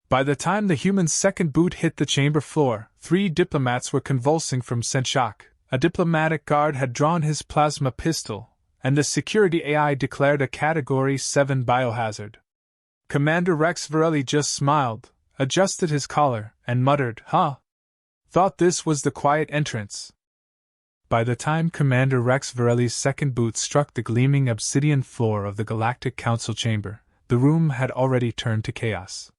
By the time the human's second boot hit the chamber floor, 3 diplomats were convulsing from sense shock. A diplomatic guard had drawn his plasma pistol, and the security AI declared a Category 7 biohazard. Commander Rex Varelli just smiled, adjusted his collar, and muttered, "Huh? Thought this was the quiet entrance." By the time Commander Rex Varelli's second boot struck the gleaming obsidian floor of the Galactic Council chamber, the room had already turned to chaos.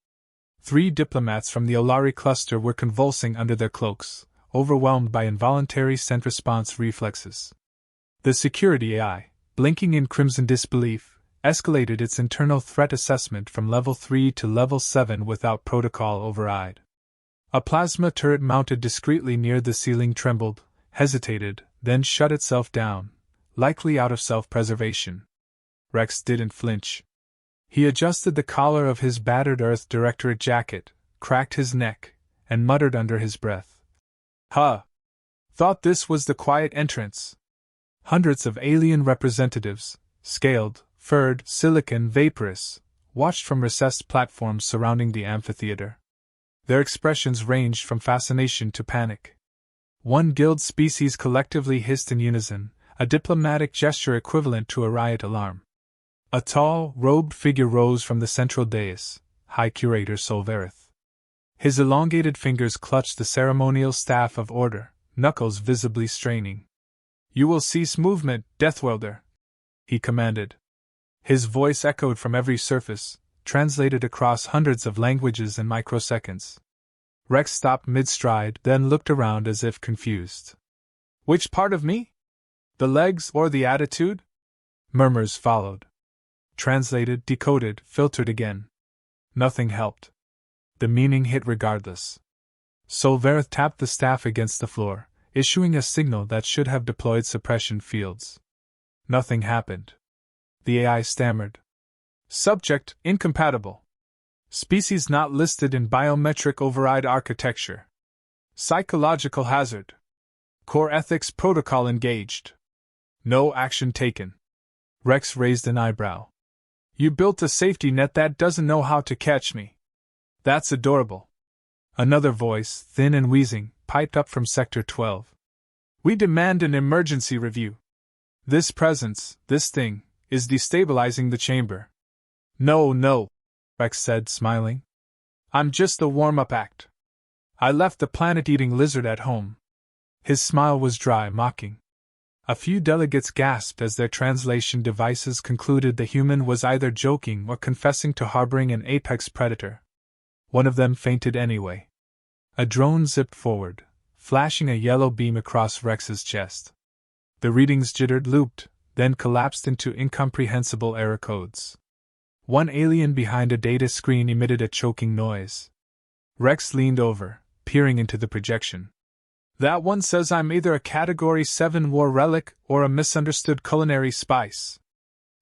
3 diplomats from the Olari cluster were convulsing under their cloaks, overwhelmed by involuntary scent response reflexes. The security AI, blinking in crimson disbelief, escalated its internal threat assessment from level 3 to level 7 without protocol override. A plasma turret mounted discreetly near the ceiling trembled, hesitated, then shut itself down, likely out of self-preservation. Rex didn't flinch. He adjusted the collar of his battered Earth Directorate jacket, cracked his neck, and muttered under his breath, "Huh! Thought this was the quiet entrance." Hundreds of alien representatives, scaled, furred, silicon, vaporous, watched from recessed platforms surrounding the amphitheater. Their expressions ranged from fascination to panic. One guild species collectively hissed in unison, a diplomatic gesture equivalent to a riot alarm. A tall, robed figure rose from the central dais, High Curator Solverith. His elongated fingers clutched the ceremonial staff of order, knuckles visibly straining. "You will cease movement, Deathworlder," he commanded. His voice echoed from every surface, translated across hundreds of languages in microseconds. Rex stopped mid-stride, then looked around as if confused. "Which part of me? The legs or the attitude?" Murmurs followed. Translated, decoded, filtered again. Nothing helped. The meaning hit regardless. Solverith tapped the staff against the floor, issuing a signal that should have deployed suppression fields. Nothing happened. The AI stammered. "Subject incompatible. Species not listed in biometric override architecture. Psychological hazard. Core ethics protocol engaged. No action taken." Rex raised an eyebrow. "You built a safety net that doesn't know how to catch me. That's adorable." Another voice, thin and wheezing, piped up from Sector 12. "We demand an emergency review. This presence, this thing, is destabilizing the chamber." No, Rex said, smiling. "I'm just the warm-up act. I left the planet-eating lizard at home." His smile was dry, mocking. A few delegates gasped as their translation devices concluded the human was either joking or confessing to harboring an apex predator. One of them fainted anyway. A drone zipped forward, flashing a yellow beam across Rex's chest. The readings jittered, looped, then collapsed into incomprehensible error codes. One alien behind a data screen emitted a choking noise. Rex leaned over, peering into the projection. "That one says I'm either a Category 7 war relic or a misunderstood culinary spice.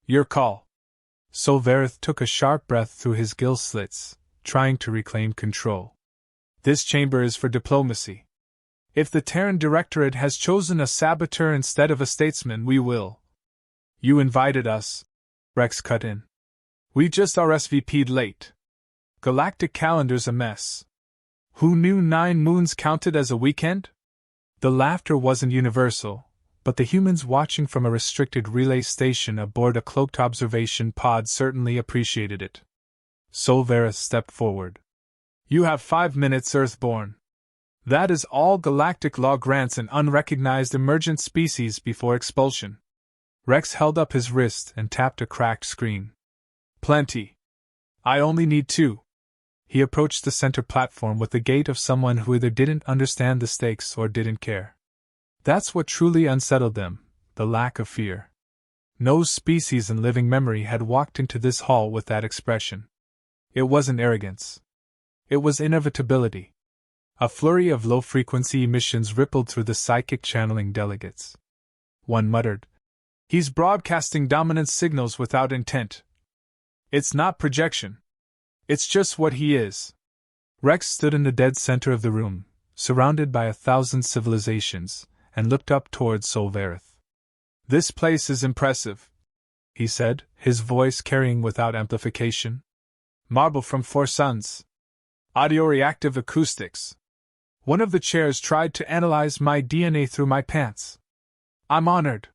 Your call." Solverith took a sharp breath through his gill slits, trying to reclaim control. "This chamber is for diplomacy. If the Terran Directorate has chosen a saboteur instead of a statesman, we will." "You invited us," Rex cut in. "We just RSVP'd late. Galactic calendar's a mess. Who knew 9 moons counted as a weekend?" The laughter wasn't universal, but the humans watching from a restricted relay station aboard a cloaked observation pod certainly appreciated it. Solverith stepped forward. "You have 5 minutes, Earthborn. That is all galactic law grants an unrecognized emergent species before expulsion." Rex held up his wrist and tapped a cracked screen. "Plenty. I only need 2. He approached the center platform with the gait of someone who either didn't understand the stakes or didn't care. That's what truly unsettled them, the lack of fear. No species in living memory had walked into this hall with that expression. It wasn't arrogance. It was inevitability. A flurry of low-frequency emissions rippled through the psychic channeling delegates. One muttered, "He's broadcasting dominance signals without intent. It's not projection. It's just what he is." Rex stood in the dead center of the room, surrounded by 1,000 civilizations, and looked up towards Solverith. "This place is impressive," he said, his voice carrying without amplification. "Marble from 4 suns. Audio-reactive acoustics. One of the chairs tried to analyze my DNA through my pants. I'm honored.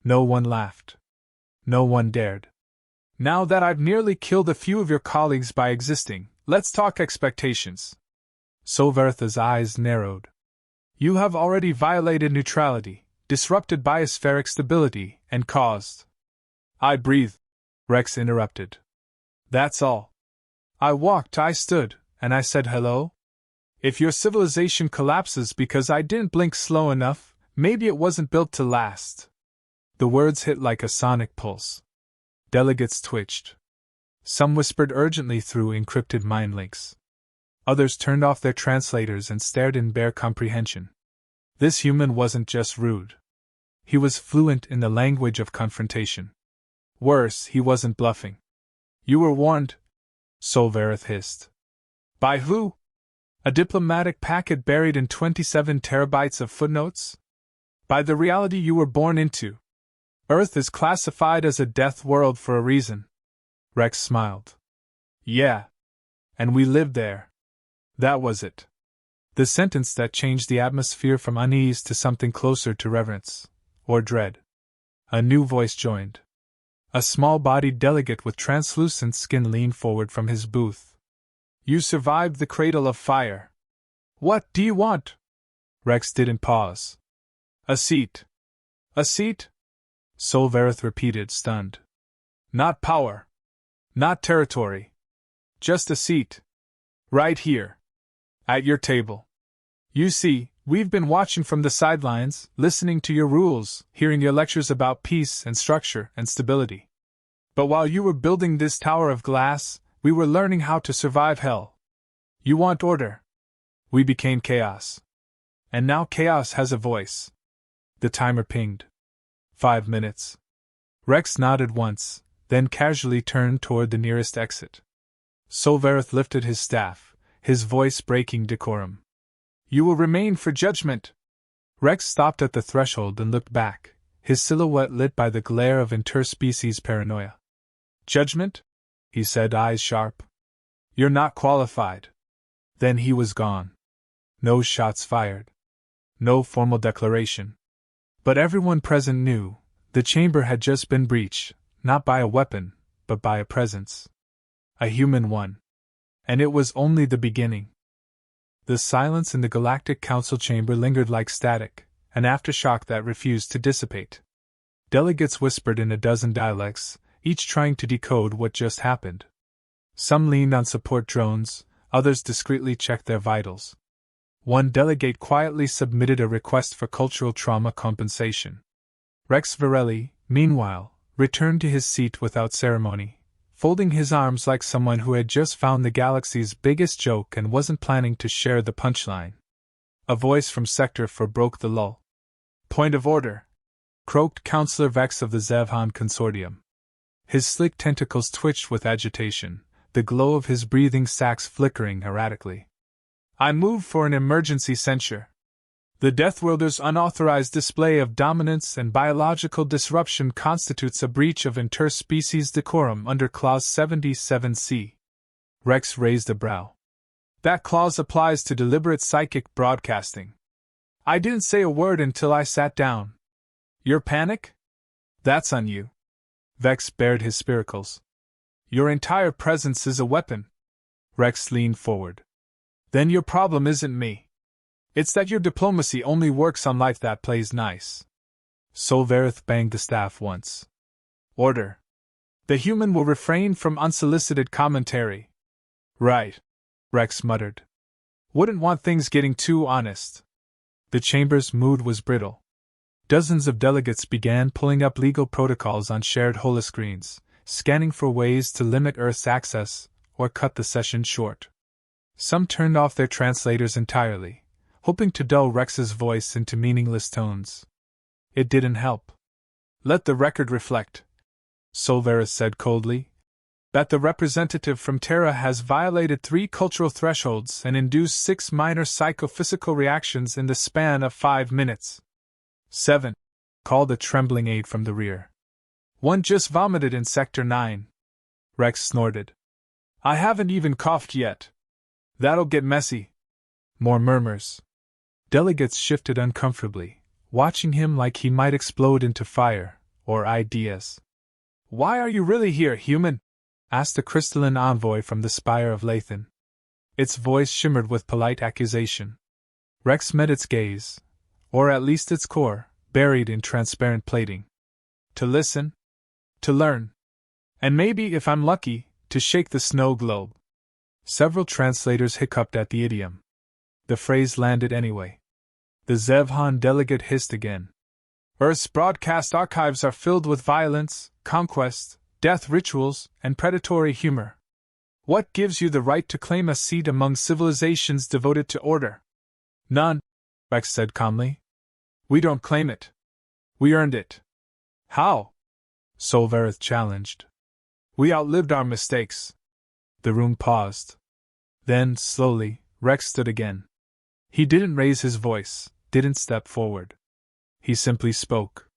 No one laughed. No one dared. Now that I've nearly killed a few of your colleagues by existing, let's talk expectations. Sovartha's eyes narrowed. You have already violated neutrality, disrupted biospheric stability, and caused. I breathe, Rex interrupted. That's all. I stood, and I said hello? If your civilization collapses because I didn't blink slow enough, maybe it wasn't built to last. The words hit like a sonic pulse. Delegates twitched. Some whispered urgently through encrypted mind links. Others turned off their translators and stared in bare comprehension. This human wasn't just rude. He was fluent in the language of confrontation. Worse, he wasn't bluffing. You were warned, Solvareth hissed. By who? A diplomatic packet buried in 27 terabytes of footnotes? By the reality you were born into. Earth is classified as a death world for a reason. Rex smiled. Yeah. And we lived there. That was it. The sentence that changed the atmosphere from unease to something closer to reverence, or dread. A new voice joined. A small-bodied delegate with translucent skin leaned forward from his booth. You survived the cradle of fire. What do you want? Rex didn't pause. A seat. A seat? Solvareth repeated, stunned. Not power. Not territory. Just a seat. Right here. At your table. You see, we've been watching from the sidelines, listening to your rules, hearing your lectures about peace and structure and stability. But while you were building this tower of glass, we were learning how to survive hell. You want order. We became chaos. And now chaos has a voice. The timer pinged. 5 minutes. Rex nodded once, then casually turned toward the nearest exit. Solvareth lifted his staff, his voice breaking decorum. You will remain for judgment. Rex stopped at the threshold and looked back, his silhouette lit by the glare of interspecies paranoia. Judgment? He said, eyes sharp. You're not qualified. Then he was gone. No shots fired. No formal declaration. But everyone present knew, the chamber had just been breached, not by a weapon, but by a presence. A human one. And it was only the beginning. The silence in the Galactic Council chamber lingered like static, an aftershock that refused to dissipate. Delegates whispered in a dozen dialects, each trying to decode what just happened. Some leaned on support drones, others discreetly checked their vitals. One delegate quietly submitted a request for cultural trauma compensation. Rex Varelli, meanwhile, returned to his seat without ceremony, folding his arms like someone who had just found the galaxy's biggest joke and wasn't planning to share the punchline. A voice from Sector 4 broke the lull. Point of order, croaked Counselor Vex of the Zevhan Consortium. His slick tentacles twitched with agitation, the glow of his breathing sacs flickering erratically. I move for an emergency censure. The Deathworlder's unauthorized display of dominance and biological disruption constitutes a breach of interspecies decorum under Clause 77C. Rex raised a brow. That clause applies to deliberate psychic broadcasting. I didn't say a word until I sat down. Your panic? That's on you. Vex bared his spiracles. Your entire presence is a weapon. Rex leaned forward. Then your problem isn't me. It's that your diplomacy only works on life that plays nice. Solvareth banged the staff once. Order. The human will refrain from unsolicited commentary. Right, Rex muttered. Wouldn't want things getting too honest. The chamber's mood was brittle. Dozens of delegates began pulling up legal protocols on shared holoscreens, scanning for ways to limit Earth's access or cut the session short. Some turned off their translators entirely, hoping to dull Rex's voice into meaningless tones. It didn't help. Let the record reflect, Solvareth said coldly, that the representative from Terra has violated 3 cultural thresholds and induced 6 minor psychophysical reactions in the span of 5 minutes. 7, called a trembling aide from the rear. One just vomited in Sector 9. Rex snorted. I haven't even coughed yet. That'll get messy. More murmurs. Delegates shifted uncomfortably, watching him like he might explode into fire, or ideas. Why are you really here, human? Asked a crystalline envoy from the spire of Lathan. Its voice shimmered with polite accusation. Rex met its gaze, or at least its core, buried in transparent plating. To listen? To learn? And maybe, if I'm lucky, to shake the snow globe. Several translators hiccuped at the idiom. The phrase landed anyway. The Zevhan delegate hissed again. Earth's broadcast archives are filled with violence, conquest, death rituals, and predatory humor. What gives you the right to claim a seat among civilizations devoted to order? None, Rex said calmly. We don't claim it. We earned it. How? Solvareth challenged. We outlived our mistakes. The room paused. Then, slowly, Rex stood again. He didn't raise his voice, didn't step forward. He simply spoke.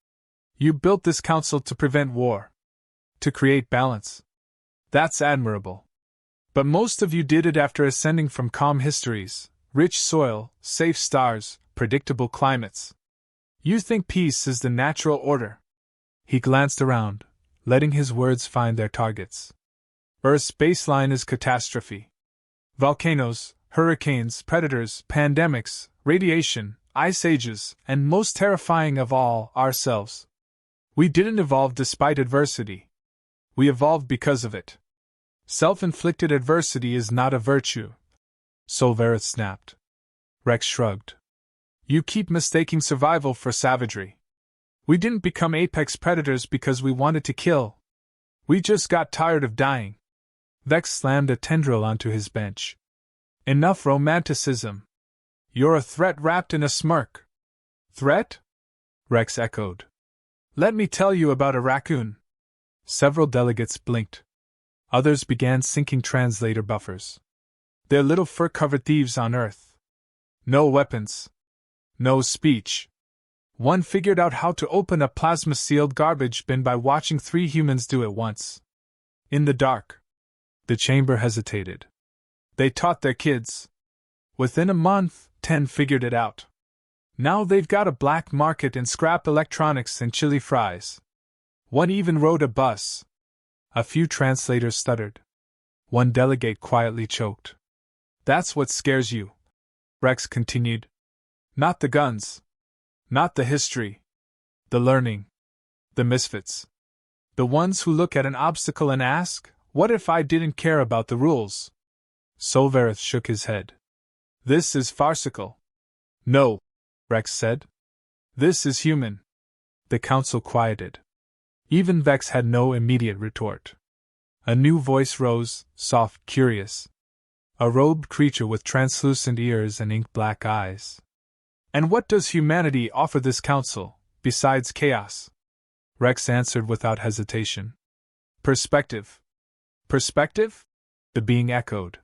You built this council to prevent war. To create balance. That's admirable. But most of you did it after ascending from calm histories, rich soil, safe stars, predictable climates. You think peace is the natural order. He glanced around, letting his words find their targets. Earth's baseline is catastrophe. Volcanoes, hurricanes, predators, pandemics, radiation, ice ages, and most terrifying of all, ourselves. We didn't evolve despite adversity. We evolved because of it. Self-inflicted adversity is not a virtue. Solvareth snapped. Rex shrugged. You keep mistaking survival for savagery. We didn't become apex predators because we wanted to kill. We just got tired of dying. Vex slammed a tendril onto his bench. Enough romanticism. You're a threat wrapped in a smirk. Threat? Rex echoed. Let me tell you about a raccoon. Several delegates blinked. Others began syncing translator buffers. They're little fur-covered thieves on Earth. No weapons. No speech. One figured out how to open a plasma-sealed garbage bin by watching 3 humans do it once. In the dark. The chamber hesitated. They taught their kids. Within a month, 10 figured it out. Now they've got a black market in scrap electronics and chili fries. One even rode a bus. A few translators stuttered. One delegate quietly choked. That's what scares you, Rex continued. Not the guns. Not the history. The learning. The misfits. The ones who look at an obstacle and ask, what if I didn't care about the rules? Solvareth shook his head. This is farcical. No, Rex said. This is human. The council quieted. Even Vex had no immediate retort. A new voice rose, soft, curious. A robed creature with translucent ears and ink-black eyes. And what does humanity offer this council, besides chaos? Rex answered without hesitation. Perspective. Perspective? The being echoed.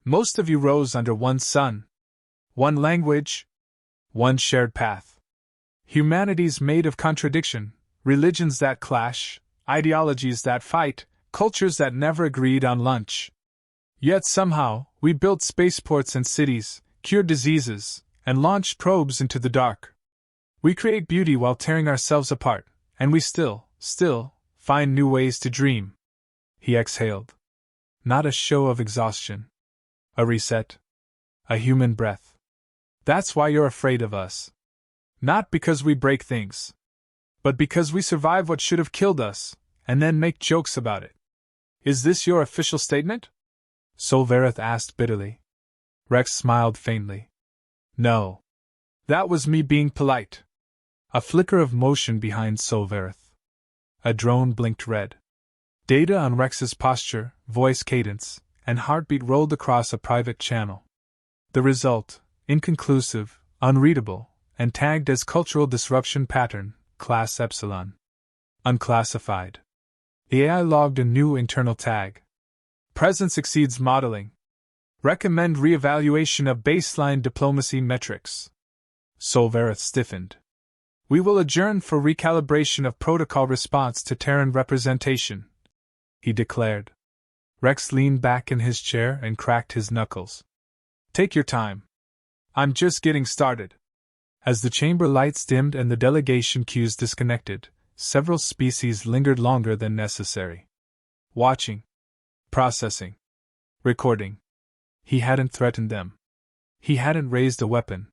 Most of you rose under one sun. One language. One shared path. Humanity's made of contradiction, religions that clash, ideologies that fight, cultures that never agreed on lunch. Yet somehow, we built spaceports and cities, cured diseases, and launched probes into the dark. We create beauty while tearing ourselves apart, and we still, find new ways to dream. He exhaled. Not a show of exhaustion. A reset. A human breath. That's why you're afraid of us. Not because we break things. But because we survive what should have killed us, and then make jokes about it. Is this your official statement? Solvareth asked bitterly. Rex smiled faintly. No. That was me being polite. A flicker of motion behind Solvareth. A drone blinked red. Data on Rex's posture, voice cadence, and heartbeat rolled across a private channel. The result, inconclusive, unreadable, and tagged as cultural disruption pattern, class Epsilon. Unclassified. The AI logged a new internal tag. Presence exceeds modeling. Recommend reevaluation of baseline diplomacy metrics. Solvareth stiffened. We will adjourn for recalibration of protocol response to Terran representation, he declared. Rex leaned back in his chair and cracked his knuckles. Take your time. I'm just getting started. As the chamber lights dimmed and the delegation queues disconnected, several species lingered longer than necessary. Watching. Processing. Recording. He hadn't threatened them. He hadn't raised a weapon.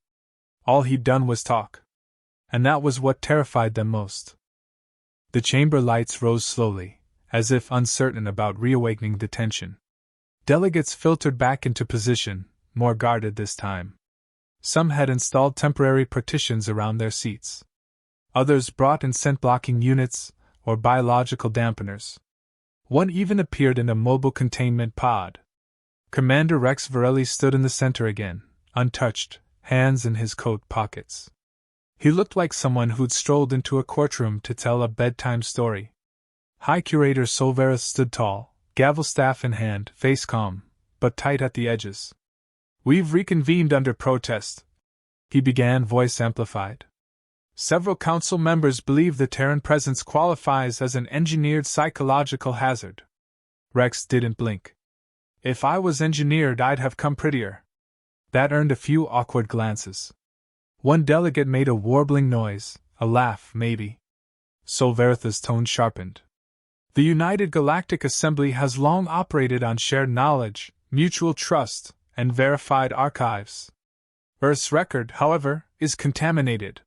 All he'd done was talk. And that was what terrified them most. The chamber lights rose slowly, as if uncertain about reawakening the tension. Delegates filtered back into position, more guarded this time. Some had installed temporary partitions around their seats. Others brought in scent-blocking units or biological dampeners. One even appeared in a mobile containment pod. Commander Rex Varelli stood in the center again, untouched, hands in his coat pockets. He looked like someone who'd strolled into a courtroom to tell a bedtime story. High Curator Solvarez stood tall, gavel staff in hand, face calm, but tight at the edges. "We've reconvened under protest," he began, voice amplified. "Several council members believe the Terran presence qualifies as an engineered psychological hazard." Rex didn't blink. "If I was engineered, I'd have come prettier." That earned a few awkward glances. One delegate made a warbling noise, a laugh, maybe. Solvarez's tone sharpened. "The United Galactic Assembly has long operated on shared knowledge, mutual trust, and verified archives. Earth's record, however, is contaminated.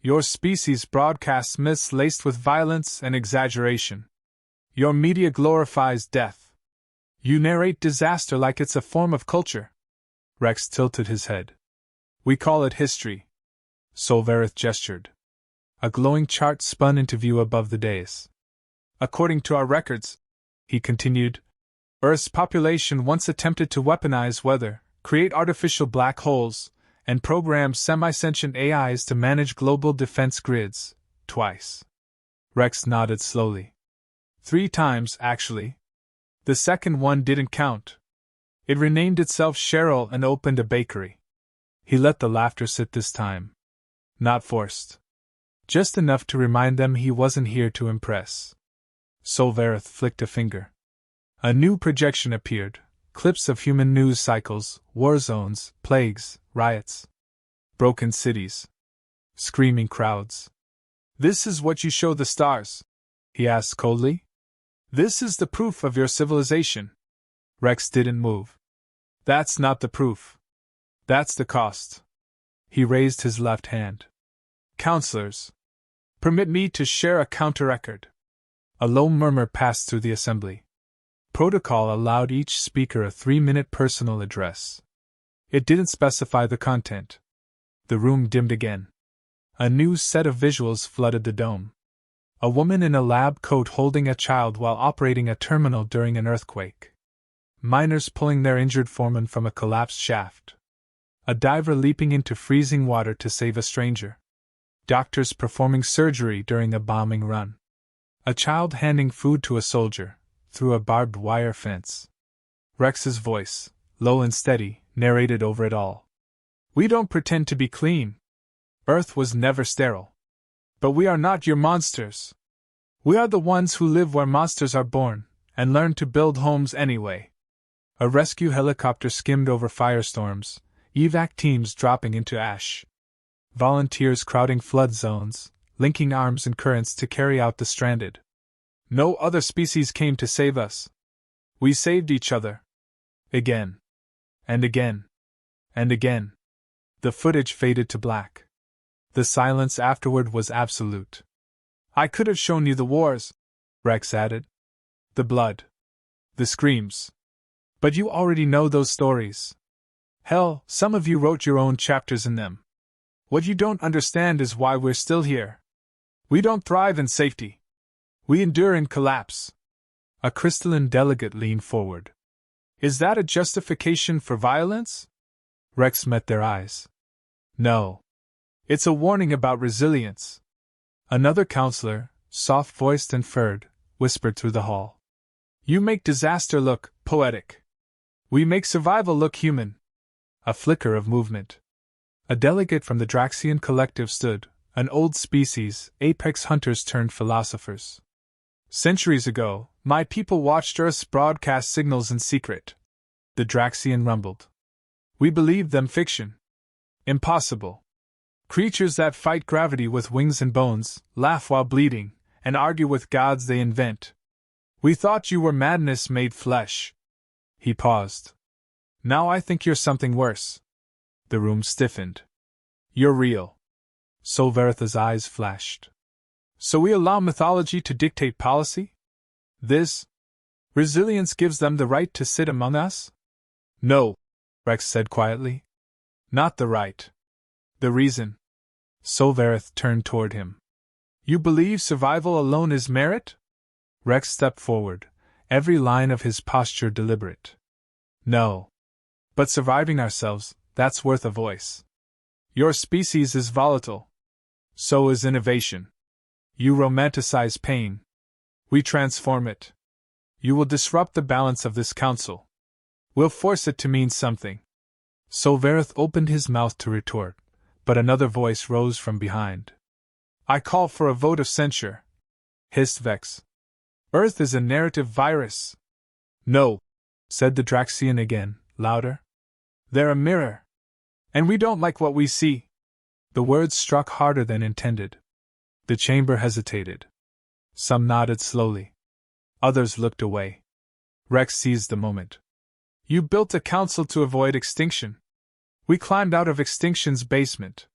Your species broadcasts myths laced with violence and exaggeration. Your media glorifies death. You narrate disaster like it's a form of culture." Rex tilted his head. "We call it history." Solvarez gestured. A glowing chart spun into view above the dais. "According to our records," he continued, "Earth's population once attempted to weaponize weather, create artificial black holes, and program semi-sentient AIs to manage global defense grids, twice." Rex nodded slowly. "3 times, actually. The second one didn't count. It renamed itself Cheryl and opened a bakery." He let the laughter sit this time. Not forced. Just enough to remind them he wasn't here to impress. Solvarez flicked a finger. A new projection appeared, clips of human news cycles, war zones, plagues, riots. Broken cities. Screaming crowds. "This is what you show the stars?" he asked coldly. "This is the proof of your civilization." Rex didn't move. "That's not the proof. That's the cost." He raised his left hand. "Counselors, permit me to share a counter-record." A low murmur passed through the assembly. Protocol allowed each speaker a 3-minute personal address. It didn't specify the content. The room dimmed again. A new set of visuals flooded the dome. A woman in a lab coat holding a child while operating a terminal during an earthquake. Miners pulling their injured foreman from a collapsed shaft. A diver leaping into freezing water to save a stranger. Doctors performing surgery during a bombing run. A child handing food to a soldier, through a barbed wire fence. Rex's voice, low and steady, narrated over it all. "We don't pretend to be clean. Earth was never sterile. But we are not your monsters. We are the ones who live where monsters are born, and learn to build homes anyway." A rescue helicopter skimmed over firestorms, evac teams dropping into ash. Volunteers crowding flood zones, linking arms and currents to carry out the stranded. "No other species came to save us. We saved each other." Again. And again. And again. The footage faded to black. The silence afterward was absolute. "I could have shown you the wars," Rex added. "The blood. The screams. But you already know those stories. Hell, some of you wrote your own chapters in them. What you don't understand is why we're still here. We don't thrive in safety. We endure in collapse." A crystalline delegate leaned forward. "Is that a justification for violence?" Rex met their eyes. "No. It's a warning about resilience." Another counselor, soft-voiced and furred, whispered through the hall. "You make disaster look poetic. We make survival look human." A flicker of movement. A delegate from the Draxian collective stood, an old species, apex hunters turned philosophers. "Centuries ago, my people watched Earth's broadcast signals in secret," the Draxian rumbled. We believed them fiction. Impossible. Creatures that fight gravity with wings and bones, laugh while bleeding, and argue with gods they invent. We thought you were madness made flesh. He paused. Now I think you're something worse. The room stiffened. You're real. Solvaritha's eyes flashed. So we allow mythology to dictate policy? This resilience gives them the right to sit among us? No, Rex said quietly. Not the right. The reason. Solvarith turned toward him. You believe survival alone is merit? Rex stepped forward, every line of his posture deliberate. No. But surviving ourselves, that's worth a voice. Your species is volatile. So is innovation. You romanticize pain. We transform it. You will disrupt the balance of this council. We'll force it to mean something. Solvarith opened his mouth to retort, but another voice rose from behind. I call for a vote of censure, hissed Vex. Earth is a narrative virus. No, said the Draxian again, louder. They're a mirror. And we don't like what we see. The words struck harder than intended. The chamber hesitated. Some nodded slowly. Others looked away. Rex seized the moment. You built a council to avoid extinction. We climbed out of extinction's basement.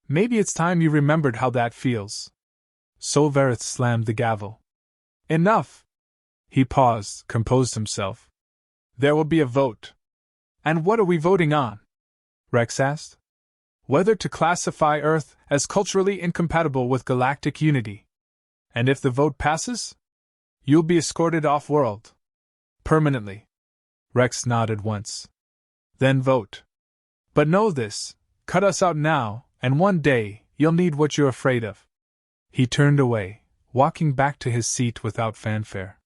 Maybe it's time you remembered how that feels. Solvarith slammed the gavel. Enough! He paused, composed himself. There will be a vote. And what are we voting on? Rex asked. Whether to classify Earth as culturally incompatible with galactic unity. And if the vote passes? You'll be escorted off-world. Permanently. Rex nodded once. Then vote. But know this, cut us out now, and one day, you'll need what you're afraid of. He turned away, walking back to his seat without fanfare.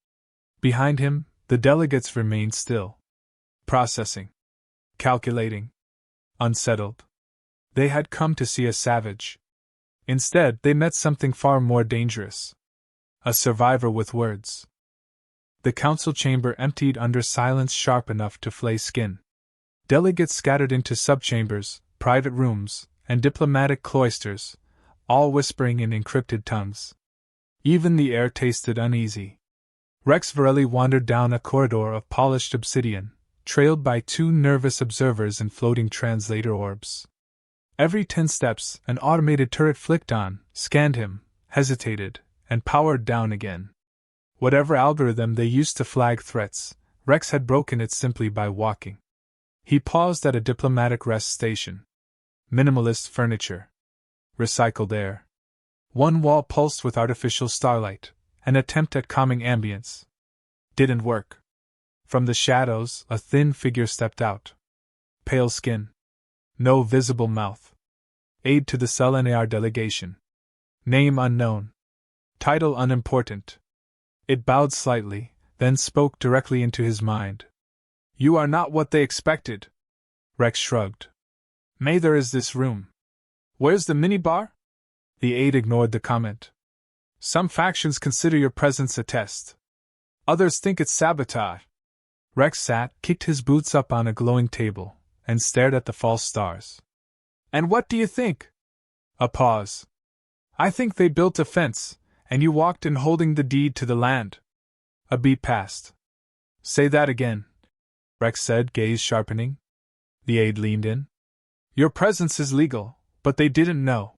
Behind him, the delegates remained still. Processing. Calculating. Unsettled. They had come to see a savage. Instead, they met something far more dangerous. A survivor with words. The council chamber emptied under silence sharp enough to flay skin. Delegates scattered into subchambers, private rooms, and diplomatic cloisters, all whispering in encrypted tongues. Even the air tasted uneasy. Rex Varelli wandered down a corridor of polished obsidian, trailed by 2 nervous observers in floating translator orbs. Every 10 steps, an automated turret flicked on, scanned him, hesitated, and powered down again. Whatever algorithm they used to flag threats, Rex had broken it simply by walking. He paused at a diplomatic rest station. Minimalist furniture. Recycled air. One wall pulsed with artificial starlight, an attempt at calming ambience. Didn't work. From the shadows, a thin figure stepped out. Pale skin. No visible mouth. Aide to the CELNAR delegation. Name unknown. Title unimportant. It bowed slightly, then spoke directly into his mind. You are not what they expected. Rex shrugged. May there is this room. Where's the minibar? The aide ignored the comment. Some factions consider your presence a test. Others think it's sabotage. Rex sat, kicked his boots up on a glowing table, and stared at the false stars. And what do you think? A pause. I think they built a fence, and you walked in holding the deed to the land. A beat passed. Say that again, Rex said, gaze sharpening. The aide leaned in. Your presence is legal, but they didn't know.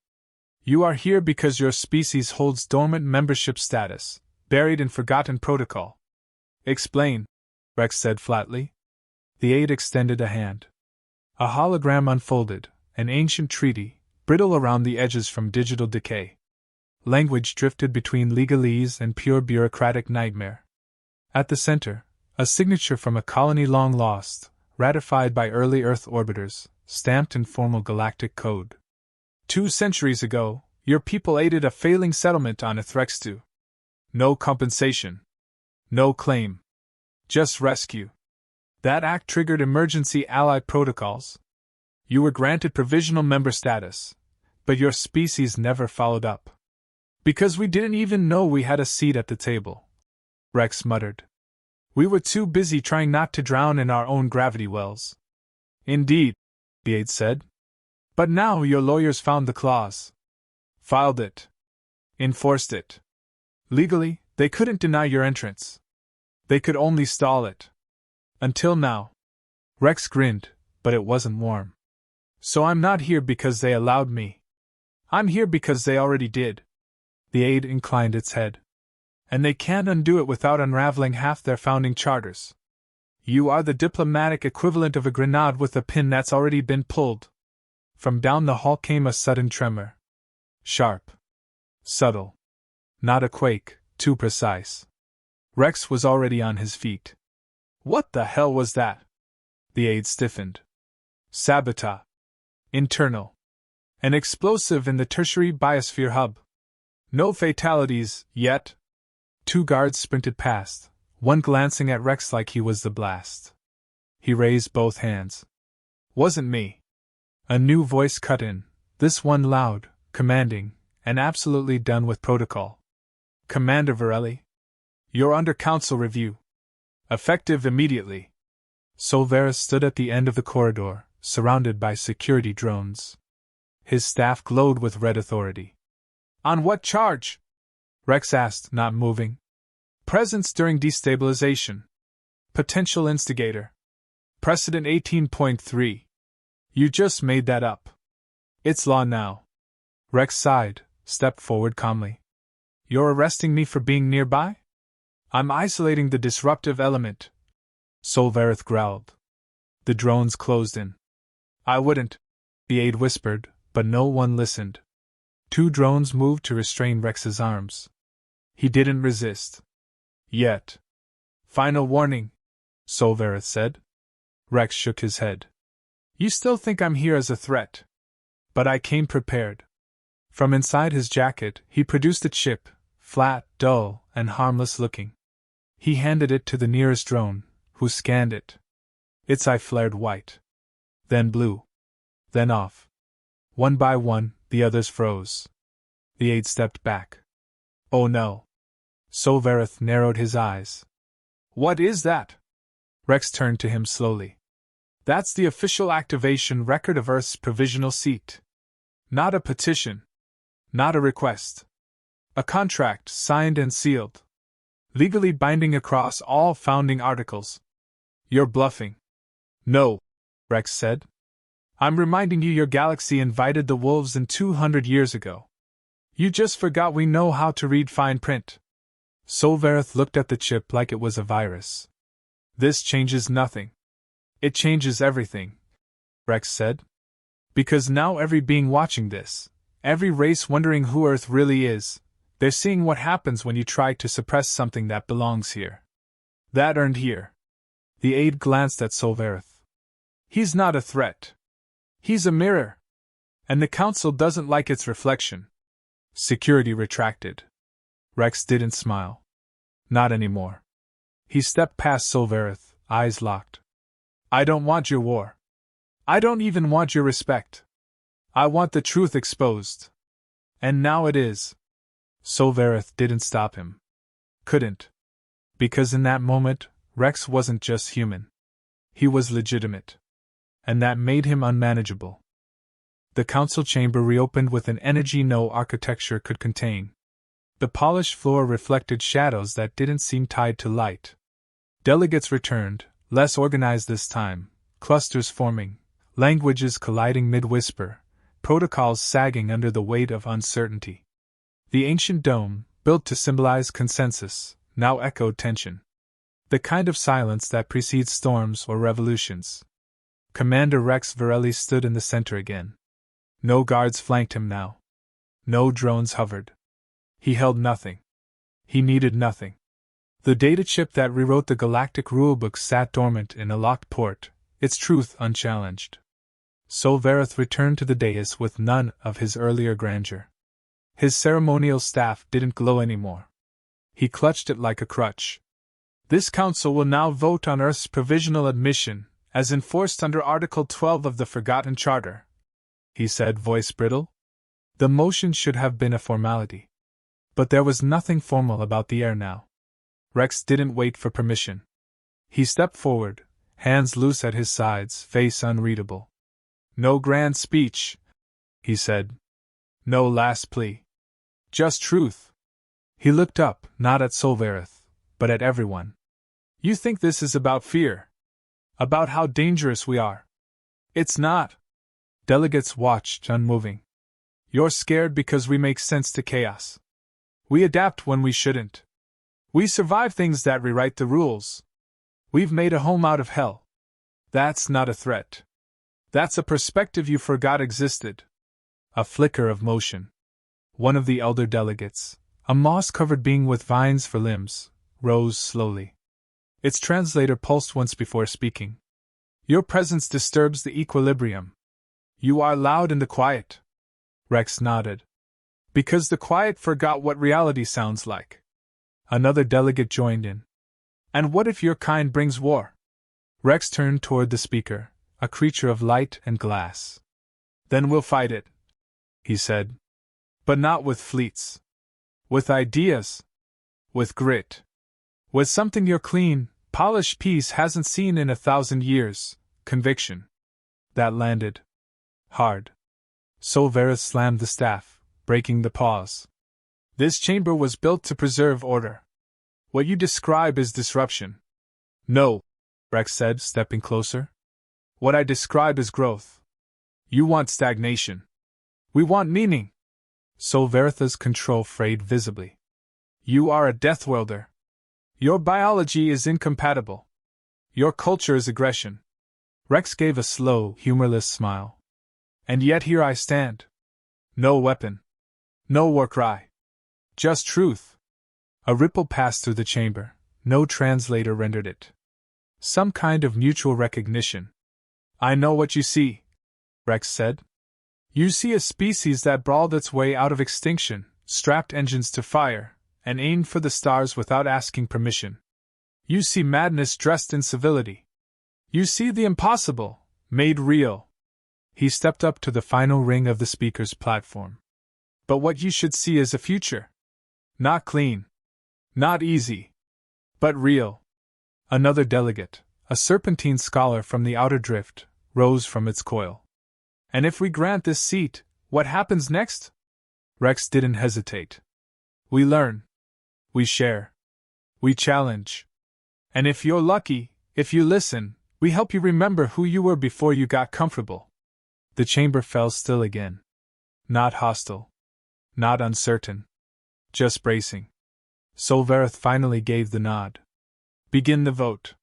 You are here because your species holds dormant membership status, buried in forgotten protocol. Explain, Rex said flatly. The aide extended a hand. A hologram unfolded, an ancient treaty, brittle around the edges from digital decay. Language drifted between legalese and pure bureaucratic nightmare. At the center, a signature from a colony long lost, ratified by early Earth orbiters, stamped in formal galactic code. 2 centuries ago, your people aided a failing settlement on Ithrextu. No compensation. No claim. Just rescue. That act triggered emergency ally protocols. You were granted provisional member status, but your species never followed up. Because we didn't even know we had a seat at the table, Rex muttered. We were too busy trying not to drown in our own gravity wells. Indeed, the aide said. But now your lawyers found the clause. Filed it. Enforced it. Legally, they couldn't deny your entrance. They could only stall it. Until now. Rex grinned, but it wasn't warm. So I'm not here because they allowed me. I'm here because they already did. The aide inclined its head. And they can't undo it without unraveling half their founding charters. You are the diplomatic equivalent of a grenade with a pin that's already been pulled. From down the hall came a sudden tremor. Sharp. Subtle. Not a quake, too precise. Rex was already on his feet. What the hell was that? The aide stiffened. Sabotage. Internal. An explosive in the tertiary biosphere hub. No fatalities, yet. 2 guards sprinted past, one glancing at Rex like he was the blast. He raised both hands. Wasn't me. A new voice cut in, this one loud, commanding, and absolutely done with protocol. Commander Varelli? You're under council review. Effective immediately. Solveris stood at the end of the corridor, surrounded by security drones. His staff glowed with red authority. On what charge? Rex asked, not moving. Presence during destabilization. Potential instigator. Precedent 18.3. You just made that up. It's law now. Rex sighed, stepped forward calmly. You're arresting me for being nearby? I'm isolating the disruptive element. Solverith growled. The drones closed in. I wouldn't, the aide whispered, but no one listened. 2 drones moved to restrain Rex's arms. He didn't resist. Yet. Final warning, Solverith said. Rex shook his head. You still think I'm here as a threat. But I came prepared. From inside his jacket, he produced a chip, flat, dull, and harmless looking. He handed it to the nearest drone, who scanned it. Its eye flared white. Then blue. Then off. One by one, the others froze. The aide stepped back. Oh no. Solverith narrowed his eyes. What is that? Rex turned to him slowly. That's the official activation record of Earth's provisional seat. Not a petition. Not a request. A contract signed and sealed. Legally binding across all founding articles. You're bluffing. No, Rex said. I'm reminding you your galaxy invited the wolves in 200 years ago. You just forgot we know how to read fine print. Solverith looked at the chip like it was a virus. This changes nothing. It changes everything, Rex said. Because now every being watching this, every race wondering who Earth really is, they're seeing what happens when you try to suppress something that belongs here. That earned here. The aide glanced at Solverith. He's not a threat. He's a mirror. And the council doesn't like its reflection. Security retracted. Rex didn't smile. Not anymore. He stepped past Solverith, eyes locked. I don't want your war. I don't even want your respect. I want the truth exposed. And now it is. Solverith didn't stop him. Couldn't. Because in that moment, Rex wasn't just human. He was legitimate. And that made him unmanageable. The council chamber reopened with an energy no architecture could contain. The polished floor reflected shadows that didn't seem tied to light. Delegates returned, less organized this time, clusters forming, languages colliding mid-whisper, protocols sagging under the weight of uncertainty. The ancient dome, built to symbolize consensus, now echoed tension. The kind of silence that precedes storms or revolutions. Commander Rex Varelli stood in the center again. No guards flanked him now. No drones hovered. He held nothing. He needed nothing. The data chip that rewrote the Galactic rulebook sat dormant in a locked port, its truth unchallenged. Solverith returned to the dais with none of his earlier grandeur. His ceremonial staff didn't glow anymore. He clutched it like a crutch. This council will now vote on Earth's provisional admission, as enforced under Article 12 of the Forgotten Charter, he said, voice brittle. The motion should have been a formality. But there was nothing formal about the air now. Rex didn't wait for permission. He stepped forward, hands loose at his sides, face unreadable. No grand speech, he said. No last plea. Just truth. He looked up, not at Solvareth, but at everyone. You think this is about fear? About how dangerous we are? It's not. Delegates watched, unmoving. You're scared because we make sense to chaos. We adapt when we shouldn't. We survive things that rewrite the rules. We've made a home out of hell. That's not a threat. That's a perspective you forgot existed. A flicker of motion. One of the elder delegates, a moss-covered being with vines for limbs, rose slowly. Its translator pulsed once before speaking. Your presence disturbs the equilibrium. You are loud in the quiet. Rex nodded. Because the quiet forgot what reality sounds like. Another delegate joined in. And what if your kind brings war? Rex turned toward the speaker, a creature of light and glass. Then we'll fight it, he said. But not with fleets. With ideas. With grit. With something your clean, polished piece hasn't seen in 1,000 years, conviction. That landed. Hard. Solvareth slammed the staff, breaking the pause. This chamber was built to preserve order. What you describe is disruption. No, Rex said, stepping closer. What I describe is growth. You want stagnation. We want meaning. Solvaretha's control frayed visibly. You are a Deathworlder. Your biology is incompatible. Your culture is aggression. Rex gave a slow, humorless smile. And yet here I stand. No weapon. No war cry. Just truth. A ripple passed through the chamber. No translator rendered it. Some kind of mutual recognition. I know what you see, Rex said. You see a species that brawled its way out of extinction, strapped engines to fire, and aimed for the stars without asking permission. You see madness dressed in civility. You see the impossible, made real. He stepped up to the final ring of the speaker's platform. But what you should see is a future. Not clean. Not easy. But real. Another delegate, a serpentine scholar from the outer drift, rose from its coil. And if we grant this seat, what happens next? Rex didn't hesitate. We learn. We share. We challenge. And if you're lucky, if you listen, we help you remember who you were before you got comfortable. The chamber fell still again. Not hostile. Not uncertain. Just bracing. Solvareth finally gave the nod. Begin the vote.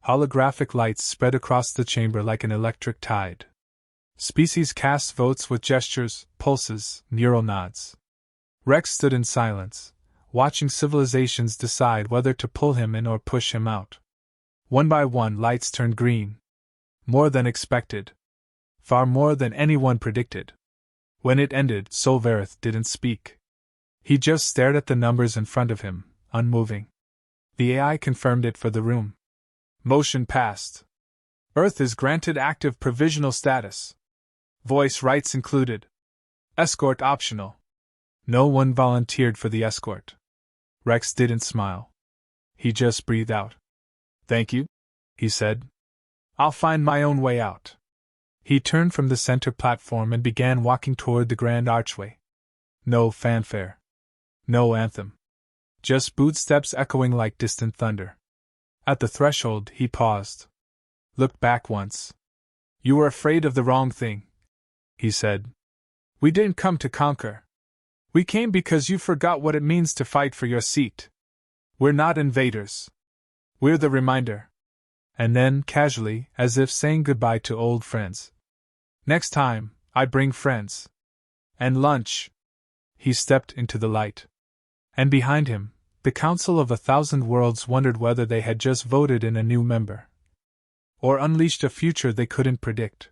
Holographic lights spread across the chamber like an electric tide. Species cast votes with gestures, pulses, neural nods. Rex stood in silence, watching civilizations decide whether to pull him in or push him out. One by one, lights turned green. More than expected. Far more than anyone predicted. When it ended, Solvareth didn't speak. He just stared at the numbers in front of him, unmoving. The AI confirmed it for the room. Motion passed. Earth is granted active provisional status. Voice rights included. Escort optional. No one volunteered for the escort. Rex didn't smile. He just breathed out. Thank you, he said. I'll find my own way out. He turned from the center platform and began walking toward the grand archway. No fanfare. No anthem. Just bootsteps echoing like distant thunder. At the threshold, he paused. Looked back once. You were afraid of the wrong thing, he said. We didn't come to conquer. We came because you forgot what it means to fight for your seat. We're not invaders. We're the reminder. And then, casually, as if saying goodbye to old friends. Next time, I bring friends. And lunch. He stepped into the light. And behind him, the Council of 1,000 Worlds wondered whether they had just voted in a new member. Or unleashed a future they couldn't predict.